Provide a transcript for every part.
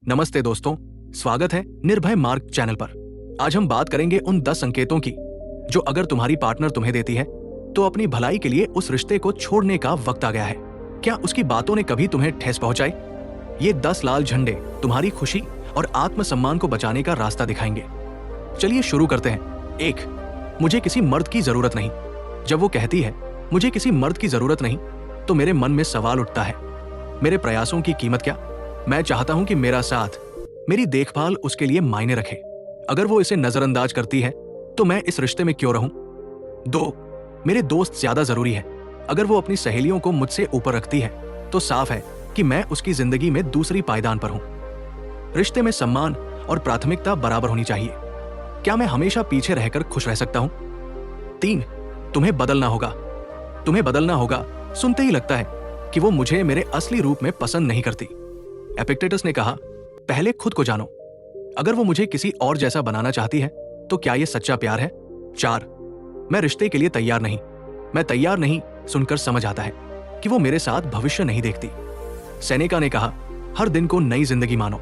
नमस्ते दोस्तों, स्वागत है निर्भय मार्ग चैनल पर। आज हम बात करेंगे उन 10 संकेतों की जो अगर तुम्हारी पार्टनर तुम्हें देती है तो अपनी भलाई के लिए उस रिश्ते को छोड़ने का वक्त आ गया है। क्या उसकी बातों ने कभी तुम्हें ठेस पहुंचाई? ये 10 लाल झंडे तुम्हारी खुशी और आत्मसम्मान को बचाने का रास्ता दिखाएंगे। चलिए शुरू करते हैं। 1, मुझे किसी मर्द की जरूरत नहीं। जब वो कहती है मुझे किसी मर्द की जरूरत नहीं, तो मेरे मन में सवाल उठता है, मेरे प्रयासों की कीमत क्या? मैं चाहता हूं कि मेरा साथ, मेरी देखभाल उसके लिए मायने रखे। अगर वो इसे नजरअंदाज करती है तो मैं इस रिश्ते में क्यों रहूं? 2, मेरे दोस्त ज्यादा जरूरी है। अगर वो अपनी सहेलियों को मुझसे ऊपर रखती है तो साफ है कि मैं उसकी जिंदगी में दूसरी पायदान पर हूं। रिश्ते में सम्मान और प्राथमिकता बराबर होनी चाहिए। क्या मैं हमेशा पीछे रहकर खुश रह सकता हूं? 3, तुम्हें बदलना होगा। तुम्हें बदलना होगा सुनते ही लगता है कि वो मुझे मेरे असली रूप में पसंद नहीं करती। एपिक्टेटस ने कहा, पहले खुद को जानो। अगर वो मुझे किसी और जैसा बनाना चाहती है तो क्या यह सच्चा प्यार है? 4, मैं रिश्ते के लिए तैयार नहीं। मैं तैयार नहीं सुनकर समझ आता है कि वो मेरे साथ भविष्य नहीं देखती। सेनेका ने कहा, हर दिन को नई जिंदगी मानो।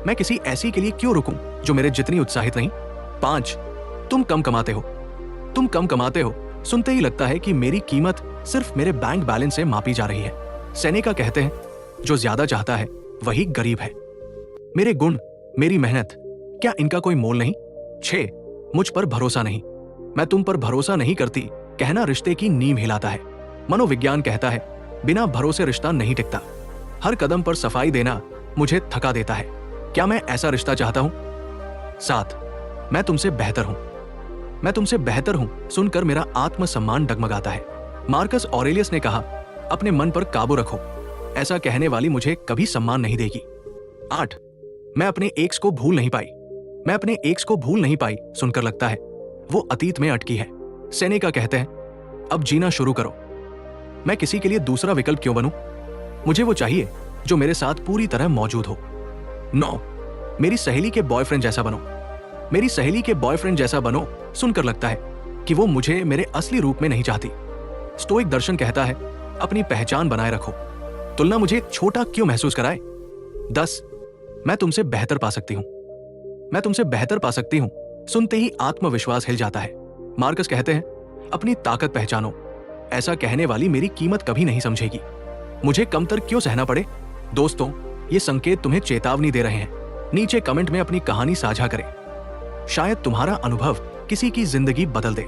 मैं किसी ऐसी के लिए क्यों रुकूं जो मेरे जितनी उत्साहित नहीं? 5, तुम कम कमाते हो। तुम कम कमाते हो सुनते ही लगता है कि मेरी कीमत सिर्फ मेरे बैंक बैलेंस से मापी जा रही है। सेनेका कहते हैं, जो ज्यादा चाहता है वही गरीब है। मेरे गुण, मेरी मेहनत, क्या इनका कोई मोल नहीं? 6, मुझ पर भरोसा नहीं। मैं तुम पर भरोसा नहीं करती कहना रिश्ते की नींव हिलाता है। मनोविज्ञान कहता है, बिना भरोसे रिश्ता नहीं टिकता। हर कदम पर सफाई देना मुझे थका देता है। क्या मैं ऐसा रिश्ता चाहता हूं? 7, मैं तुमसे बेहतर हूं। मैं तुमसे बेहतर हूं सुनकर मेरा आत्मसम्मान डगमगाता है। मार्कस ऑरेलियस ने कहा, अपने मन पर काबू रखो। ऐसा कहने वाली मुझे कभी सम्मान नहीं देगी। 8, मैं अपने एक्स को भूल नहीं पाई। मैं अपने एक्स को भूल नहीं पाई सुनकर लगता है वो अतीत में अटकी है। सेनेका कहते हैं, अब जीना शुरू करो। मैं किसी के लिए दूसरा विकल्प क्यों बनूं? मुझे वो चाहिए जो मेरे साथ पूरी तरह मौजूद हो। 9, मेरी सहेली के बॉयफ्रेंड जैसा बनो। मेरी सहेली के बॉयफ्रेंड जैसा बनो सुनकर लगता है कि वो मुझे मेरे असली रूप में नहीं चाहती। स्टोइक दर्शन कहता है, अपनी पहचान बनाए रखो। तुलना मुझे छोटा क्यों महसूस कराए? 10, मैं तुमसे बेहतर पा सकती हूं। मैं तुमसे बेहतर पा सकती हूं सुनते ही आत्मविश्वास हिल जाता है। मार्कस कहते हैं, अपनी ताकत पहचानो। ऐसा कहने वाली मेरी कीमत कभी नहीं समझेगी। मुझे कमतर क्यों सहना पड़े? दोस्तों, ये संकेत तुम्हें चेतावनी दे रहे हैं। नीचे कमेंट में अपनी कहानी साझा करें। शायद तुम्हारा अनुभव किसी की जिंदगी बदल दे।